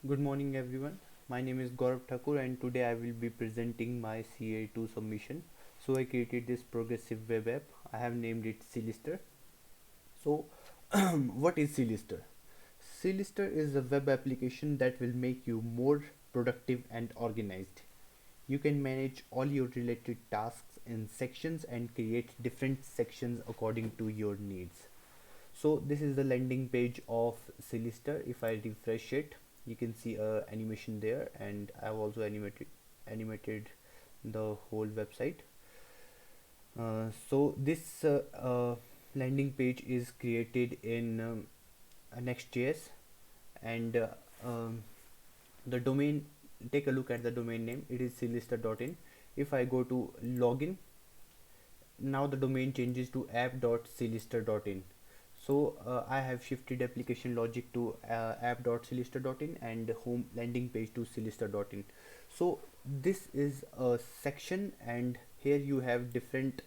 Good morning everyone. My name is Gaurav Thakur and today I will be presenting my CA2 submission. So I created this progressive web app. I have named it CLister. So what is CLister? CLister is a web application that will make you more productive and organized. You can manage all your related tasks in sections and create different sections according to your needs. So this is the landing page of CLister. If I refresh it, you can see a animation there, and I've also animated the whole website. So this landing page is created in Next.js, and um, the domain. Take a look at the domain name. It is clister.in. If I go to login, now the domain changes to app.clister.in. So I have shifted application logic to app.clister.in and home landing page to clister.in. So this is a section, and here you have different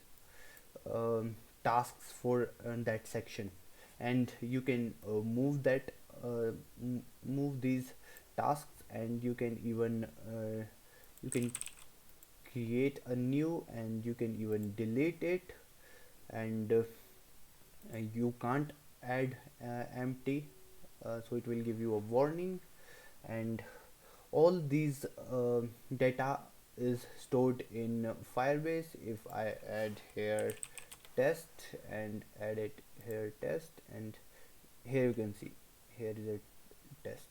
tasks for that section, and you can move these tasks, and you can even you can create a new, and you can even delete it, and you can't add empty, so it will give you a warning. And all these data is stored in Firebase. If I add here test and add it here test, and here you can see here is a test.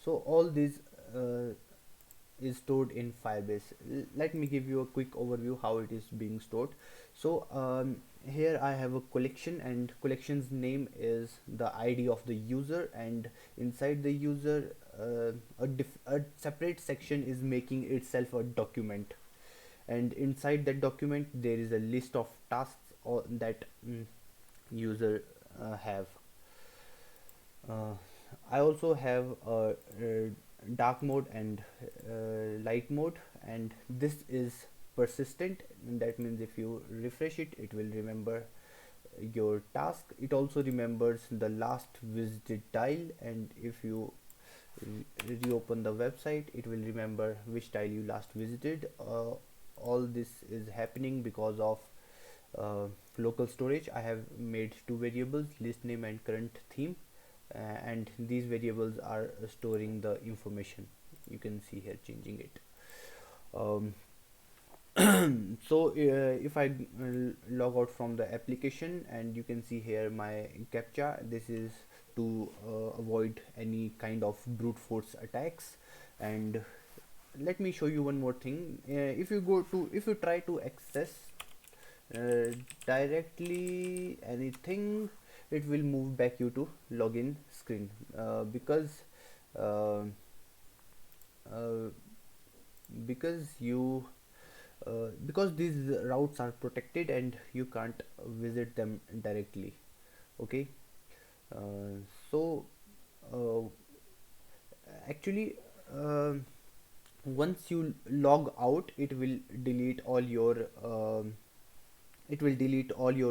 So all these uh, is stored in Firebase. Let me give you a quick overview how it is being stored. So here I have a collection, and collection's name is the ID of the user, and inside the user a separate section is making itself a document, and inside that document there is a list of tasks or that user have. uh, I also have a dark mode and light mode, and this is persistent. That means if you refresh it, it will remember your task. It also remembers the last visited tile, and if you reopen the website, it will remember which tile you last visited. All this is happening because of uh, local storage. I have made two variables, list name and current theme, and these variables are storing the information. You can see here changing it. um, so if I log out from the application, and you can see here my captcha, this is to avoid any kind of brute force attacks. And let me show you one more thing. If you try to access uh, directly anything, it will move back you to login screen, uh, uh, because you because these routes are protected and you can't visit them directly. Okay. uh, so uh, actually once you log out, it will delete all your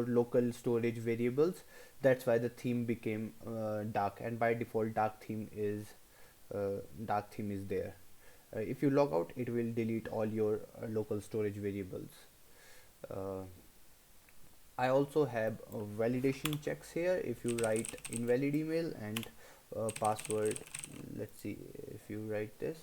local storage variables. That's why the theme became dark, and by default dark theme is there. If you log out, it will delete all your local storage variables. uh, I also have validation checks here. If you write invalid email and password, let's see, if you write this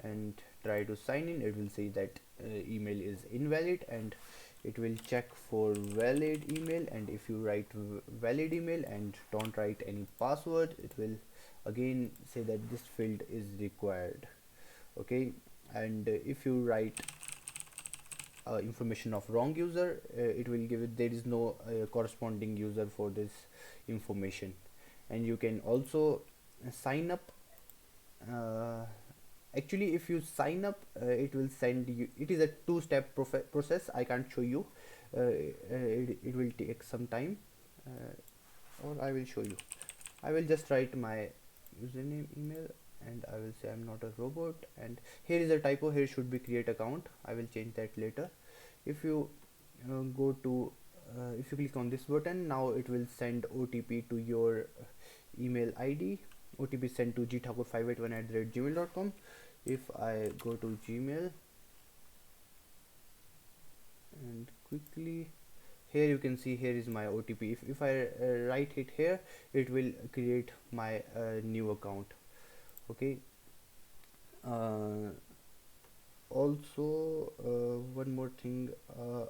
and try to sign in, it will say that email is invalid, and it will check for valid email. And if you write valid email and don't write any password, it will again say that this field is required. Okay. And if you write information of wrong user, it will give it there is no corresponding user for this information. And you can also sign up. uh, Actually, if you sign up, it will send you, it is a two-step process. I can't show you. It will take some time, or I will show you. I will just write my username, email, and I will say I'm not a robot. And here is a typo. Here should be create account. I will change that later. If you go to if you click on this button, now it will send OTP to your email ID. OTP sent to gthakur581@gmail.com. If I go to Gmail and quickly, here you can see, here is my OTP. If I write it here, it will create my new account. Okay. uh, Also, one more thing, uh,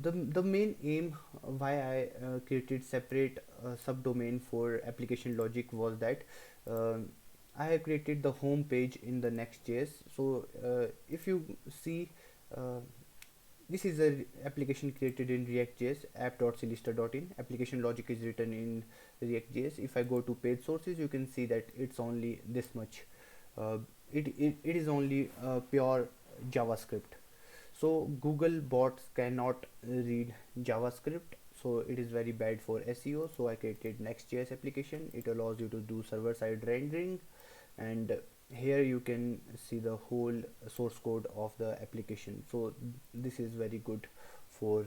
the main aim why I created separate subdomain for application logic was that uh, I have created the home page in the Next.js. So if you see, uh, this is a application created in React.js, app.clister.in. Application logic is written in React.js. If I go to page sources, you can see that it's only this much. It is only pure JavaScript. So Google bots cannot read JavaScript, so it is very bad for SEO. So I created Next.js application. It allows you to do server-side rendering, and here you can see the whole source code of the application. So this is very good for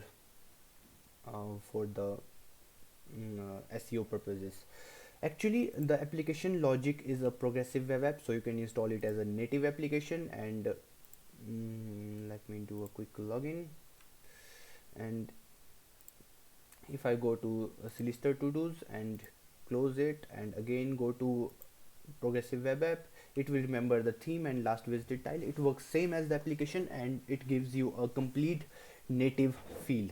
the SEO purposes. Actually, the application logic is a progressive web app, so you can install it as a native application. And let me do a quick login. And if I go to CLister to dos and close it, and again go to progressive web app, it will remember the theme and last visited tile. It works same as the application, and it gives you a complete native feel.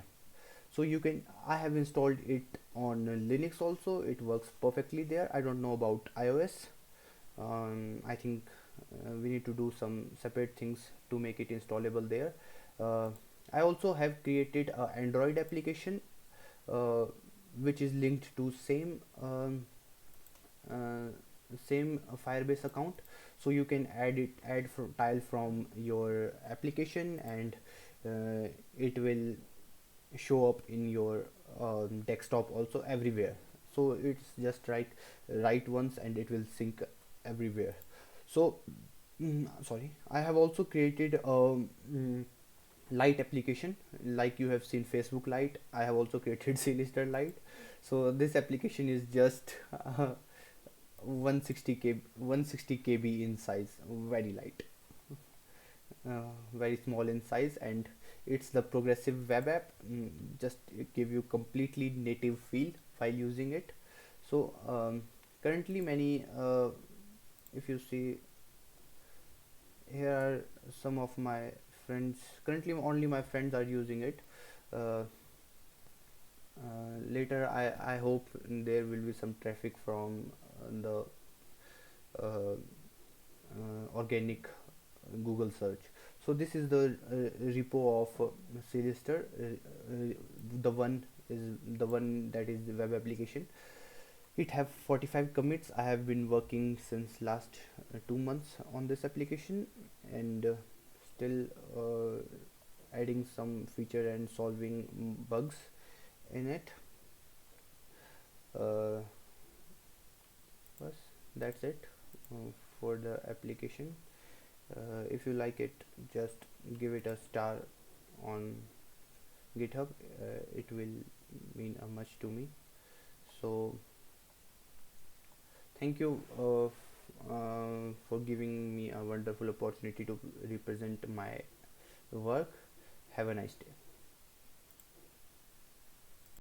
So you can, I have installed it on Linux also. It works perfectly there. I don't know about iOS. I think we need to do some separate things to make it installable there. uh, I also have created a Android application, uh, which is linked to uh, same Firebase account. So you can add from tile from your application, and it will show up in your desktop also everywhere. So it's just write once and it will sync everywhere. So sorry, I have also created a light application. Like you have seen Facebook Lite, I have also created CLister Lite. So this application is just 160 KB in size, very light, very small in size, and it's the progressive web app. Just give you completely native feel while using it. So currently many if you see, here are some of my friends. Currently only my friends are using it. uh, Later I hope there will be some traffic from the uh, organic Google search. So this is the repo of CLister. The one is the one that is the web application. It have 45 commits. I have been working since last 2 months on this application, and still adding some feature and solving bugs in it. uh, Bas, that's it for the application. If you like it, just give it a star on GitHub. It will mean much to me. So thank you for giving me a wonderful opportunity to represent my work. Have a nice day.